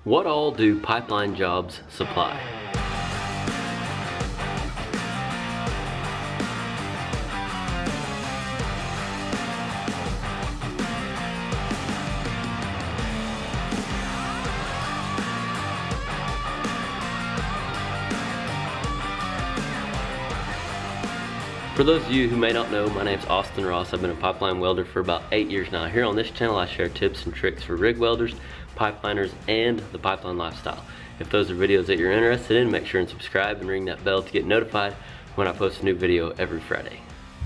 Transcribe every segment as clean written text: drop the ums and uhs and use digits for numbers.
What all do pipeline jobs supply? For those of you who may not know, my name's Austin Ross. I've been a pipeline welder for about 8 years now. Here on this channel I share tips and tricks for rig welders, pipeliners, and the pipeline lifestyle. If those are videos that you're interested in, make sure and subscribe and ring that bell to get notified when I post a new video every Friday.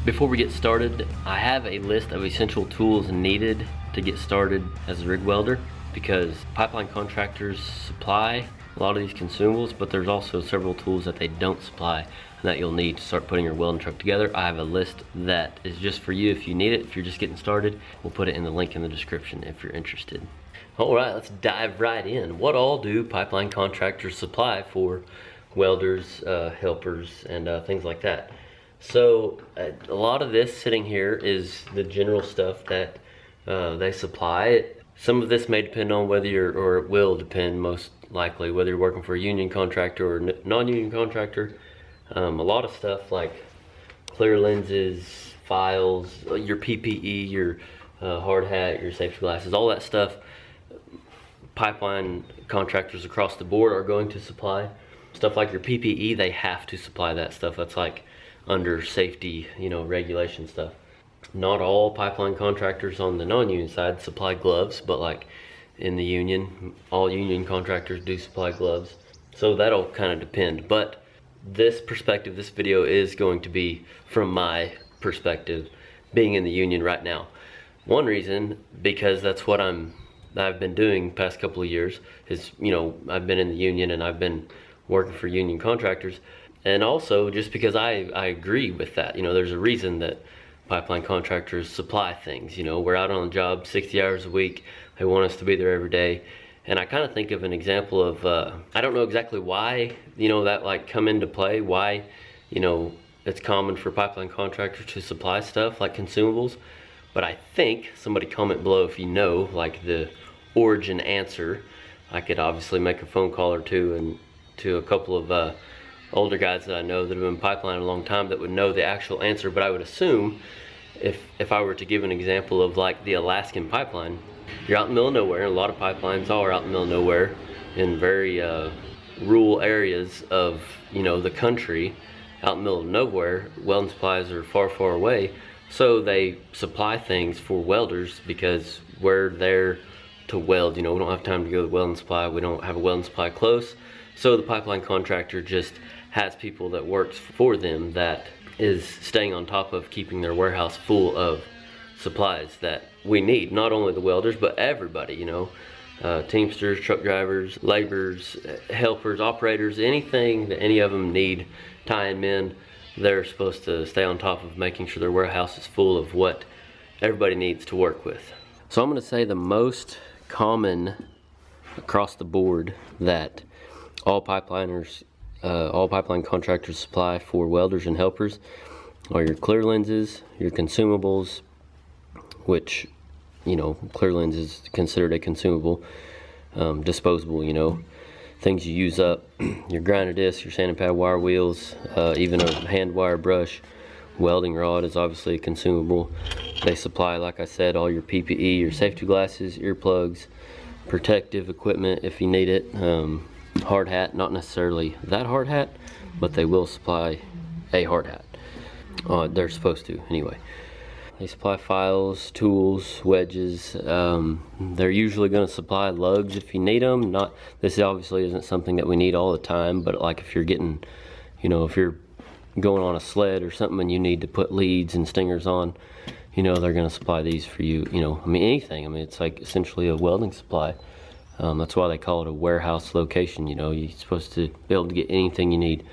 Before we get started, I have a list of essential tools needed to get started as a rig welder, because pipeline contractors supply a lot of these consumables, but there's also several tools that they don't supply and that you'll need to start putting your welding truck together. I have a list that is just for you if you need it. If you're just getting started, we'll put it in the link in the description if you're interested. All right, let's dive right in. What all do pipeline contractors supply for welders, helpers, and things like that? So a lot of this sitting here is the general stuff that they supply. Some of this may depend on whether you're, or it will depend most likely, whether you're working for a union contractor or non-union contractor. A lot of stuff like clear lenses, files, your PPE, your hard hat, your safety glasses, all that stuff, pipeline contractors across the board are going to supply. Stuff like your PPE, they have to supply that stuff. That's like under safety, regulation stuff. Not all pipeline contractors on the non-union side supply gloves, but like in the union, all union contractors do supply gloves. So that'll kind of depend. But this perspective, this video is going to be from my perspective, being in the union right now. One reason, because that's what I've been doing the past couple of years, is I've been in the union and I've been working for union contractors. And also just because I agree with that. There's a reason that pipeline contractors supply things. We're out on the job 60 hours a week. They want us to be there every day. And I kind of think of an example of, I don't know exactly why, that like come into play, why, it's common for pipeline contractors to supply stuff like consumables. But I think, somebody comment below if you know, like the origin answer. I could obviously make a phone call or two and to a couple of older guys that I know that have been pipelining a long time that would know the actual answer. But I would assume if I were to give an example of like the Alaskan pipeline, you're out in the middle of nowhere, and a lot of pipelines are out in the middle of nowhere in very rural areas of the country, out in the middle of nowhere. Welding supplies are far, far away, so they supply things for welders because we're there to weld. We don't have time to go to the welding supply. We don't have a welding supply close, so the pipeline contractor just has people that works for them that is staying on top of keeping their warehouse full of supplies that we need. Not only the welders, but everybody, Teamsters, truck drivers, laborers, helpers, operators, anything that any of them need, tie-in men, they're supposed to stay on top of making sure their warehouse is full of what everybody needs to work with. So I'm going to say the most common across the board that all pipeline contractors supply for welders and helpers are your clear lenses, your consumables, which, clear lens is considered a consumable, disposable, things you use up, your grinder disc, your sanding pad wire wheels, even a hand wire brush. Welding rod is obviously a consumable. They supply, like I said, all your PPE, your safety glasses, earplugs, protective equipment if you need it. Hard hat, not necessarily that hard hat, but they will supply a hard hat. They're supposed to anyway. They supply files, tools, wedges. They're usually going to supply lugs if you need them. This obviously isn't something that we need all the time, but like if you're getting, if you're going on a sled or something and you need to put leads and stingers on, they're going to supply these for you. Anything. It's like essentially a welding supply. That's why they call it a warehouse location. You're supposed to be able to get anything you need.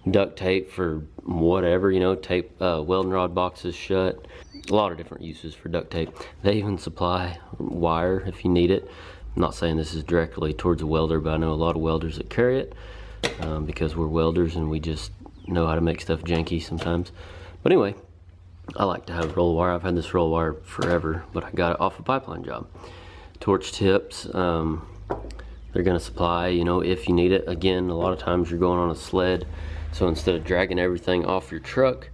Duct tape for whatever, tape welding rod boxes shut. A lot of different uses for duct tape. They even supply wire if you need it. I'm not saying this is directly towards a welder, but I know a lot of welders that carry it because we're welders and we just know how to make stuff janky sometimes. But anyway, I like to have roll wire. I've had this roll wire forever, but I got it off a pipeline job. Torch tips, they're gonna supply, you know, if you need it. Again, a lot of times you're going on a sled, so instead of dragging everything off your truck,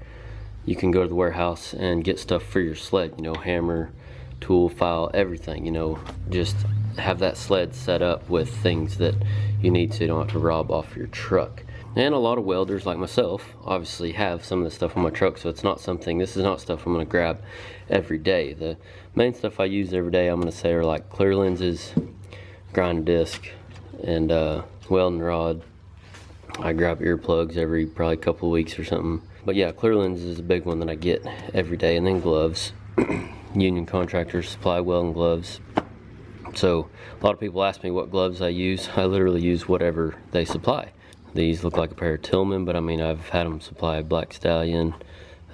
you can go to the warehouse and get stuff for your sled, you know, hammer, tool, file, everything, you know, just have that sled set up with things that you need so you don't have to rob off your truck. And a lot of welders like myself obviously have some of this stuff on my truck, so it's not something, this is not stuff I'm gonna grab every day. The main stuff I use every day, I'm gonna say, are like clear lenses, grind disc, and welding rod. I grab earplugs every probably couple of weeks or something. But yeah, clear lenses is a big one that I get every day, and then gloves. Union Contractors supply welding gloves. So a lot of people ask me what gloves I use. I literally use whatever they supply. These look like a pair of Tillman, but I mean, I've had them supply Black Stallion.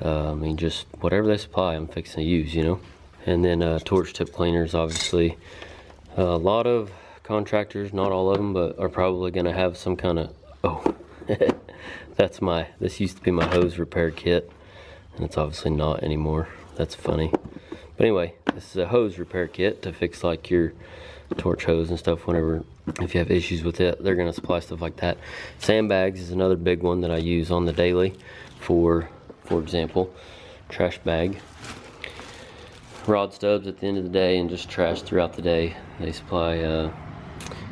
I mean, just whatever they supply, I'm fixing to use, you know. And then torch tip cleaners, obviously. A lot of contractors, not all of them, but are probably gonna have some kind of, oh, this used to be my hose repair kit, and it's obviously not anymore. That's funny. But anyway, this is a hose repair kit to fix like your torch hose and stuff whenever, if you have issues with it, they're gonna supply stuff like that. Sandbags is another big one that I use on the daily for example, trash bag. Rod stubs at the end of the day and just trash throughout the day. They supply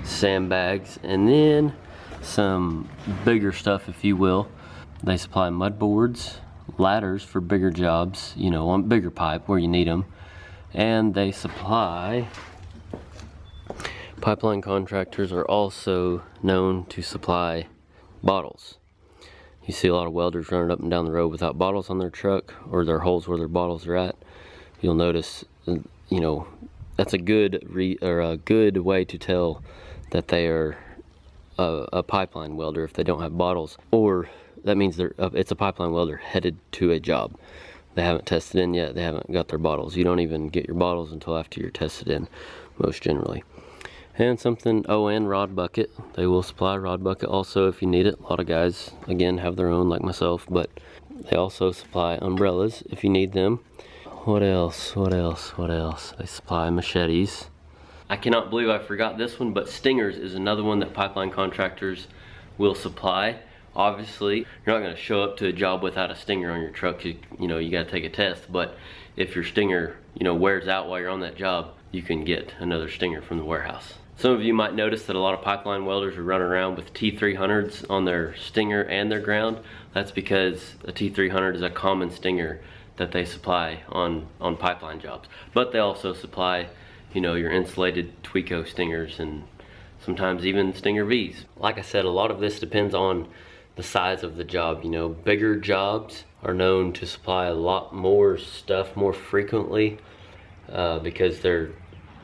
sandbags, and then some bigger stuff, if you will. They supply mud boards, ladders for bigger jobs, you know, on bigger pipe where you need them. And they supply, pipeline contractors are also known to supply bottles. You see a lot of welders running up and down the road without bottles on their truck, or their holes where their bottles are at. You'll notice, you know, that's a good way to tell that they are a pipeline welder if they don't have bottles, or that means it's a pipeline welder headed to a job. They haven't tested in yet, they haven't got their bottles. You don't even get your bottles until after you're tested in, most generally. And something, oh, and rod bucket. They will supply a rod bucket also if you need it. A lot of guys, again, have their own like myself, but they also supply umbrellas if you need them. What else? They supply machetes. I cannot believe I forgot this one, but stingers is another one that pipeline contractors will supply. Obviously, you're not going to show up to a job without a stinger on your truck. You know, you got to take a test, but if your stinger, you know, wears out while you're on that job, you can get another stinger from the warehouse. Some of you might notice that a lot of pipeline welders are running around with T300s on their stinger and their ground. That's because a T300 is a common stinger that they supply on pipeline jobs. But they also supply, you know, your insulated Tweco stingers and sometimes even Stinger V's. Like I said, a lot of this depends on the size of the job. You know, bigger jobs are known to supply a lot more stuff more frequently because they're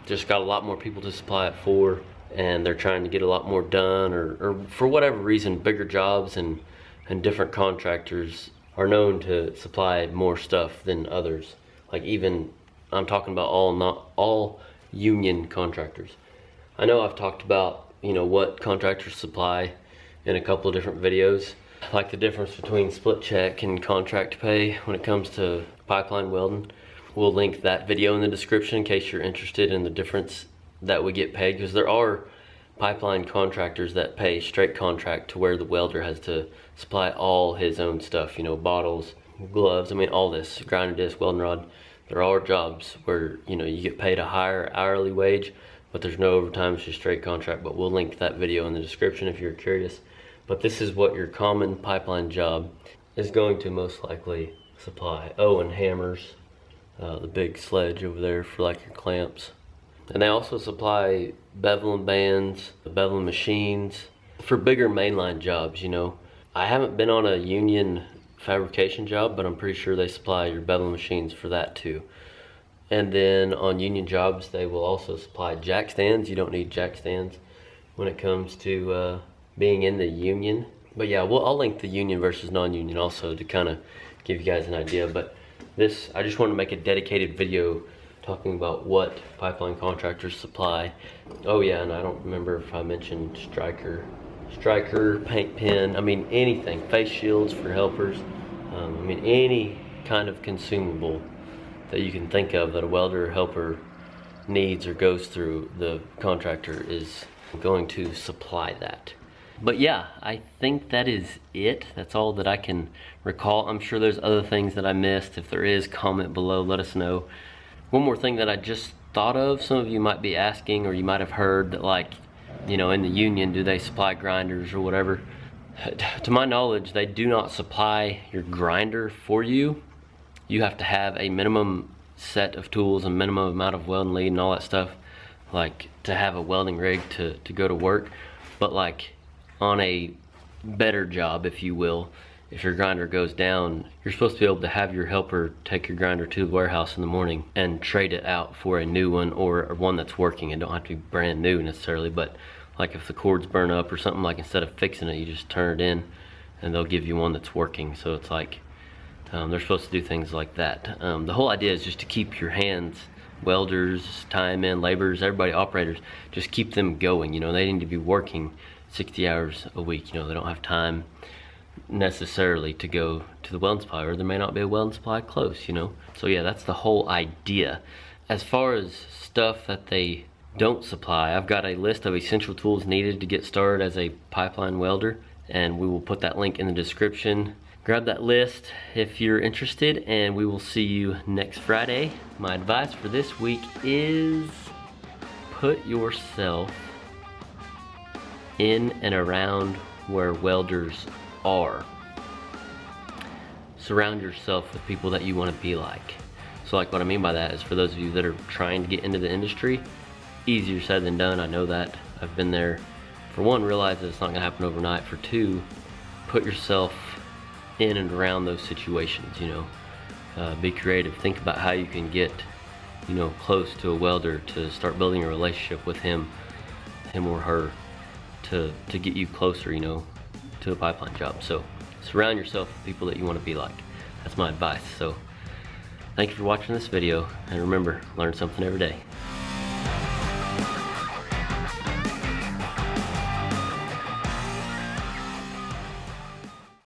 just got a lot more people to supply it for, and they're trying to get a lot more done, or for whatever reason, bigger jobs and different contractors are known to supply more stuff than others. Like, even, I'm talking about not all union contractors. I know I've talked about, you know, what contractors supply in a couple of different videos, like the difference between split check and contract pay when it comes to pipeline welding. We'll link that video in the description in case you're interested in the difference that we get paid, because there are pipeline contractors that pay straight contract to where the welder has to supply all his own stuff, you know, bottles, gloves, I mean, all this, grinder disc, welding rod. There are jobs where, you know, you get paid a higher hourly wage, but there's no overtime, it's just straight contract. But we'll link that video in the description if you're curious. But this is what your common pipeline job is going to most likely supply. Oh, and hammers, the big sledge over there for like your clamps. And they also supply beveling bands, beveling machines for bigger mainline jobs, you know. I haven't been on a union fabrication job, but I'm pretty sure they supply your beveling machines for that too. And then on union jobs, they will also supply jack stands. You don't need jack stands when it comes to being in the union. But yeah, I'll link the union versus non-union also to kind of give you guys an idea. But this, I just want to make a dedicated video talking about what pipeline contractors supply. Oh yeah, and I don't remember if I mentioned striker, paint pen, I mean anything, face shields for helpers. I mean any kind of consumable that you can think of that a welder or helper needs or goes through, the contractor is going to supply that. But yeah, I think that is it. That's all that I can recall. I'm sure there's other things that I missed. If there is, comment below, let us know. One more thing that I just thought of, some of you might be asking, or you might have heard that, like, you know, in the union, do they supply grinders or whatever? To my knowledge, they do not supply your grinder for you. You have to have a minimum set of tools, a minimum amount of welding lead and all that stuff, like to have a welding rig to go to work. But like on a better job, if you will, if your grinder goes down, you're supposed to be able to have your helper take your grinder to the warehouse in the morning and trade it out for a new one, or one that's working. It don't have to be brand new necessarily, but like if the cords burn up or something, like instead of fixing it, you just turn it in and they'll give you one that's working. So it's like, they're supposed to do things like that. The whole idea is just to keep your hands, welders, tie men, laborers, everybody, operators, just keep them going. You know, they need to be working 60 hours a week. You know, they don't have time necessarily to go to the welding supply, or there may not be a welding supply close, you know. So yeah, that's the whole idea. As far as stuff that they don't supply, I've got a list of essential tools needed to get started as a pipeline welder, and we will put that link in the description. Grab that list if you're interested, and we will see you next Friday. My advice for this week is put yourself in and around where welders are. Surround yourself with people that you want to be like. So like what I mean by that is, for those of you that are trying to get into the industry, easier said than done, I know that. I've been there. For one, realize that it's not gonna happen overnight. For two, put yourself in and around those situations, you know. Be creative. Think about how you can get, you know, close to a welder, to start building a relationship with him or her, to get you closer, you know, to a pipeline job. So surround yourself with people that you want to be like. That's my advice. So thank you for watching this video, and remember, learn something every day.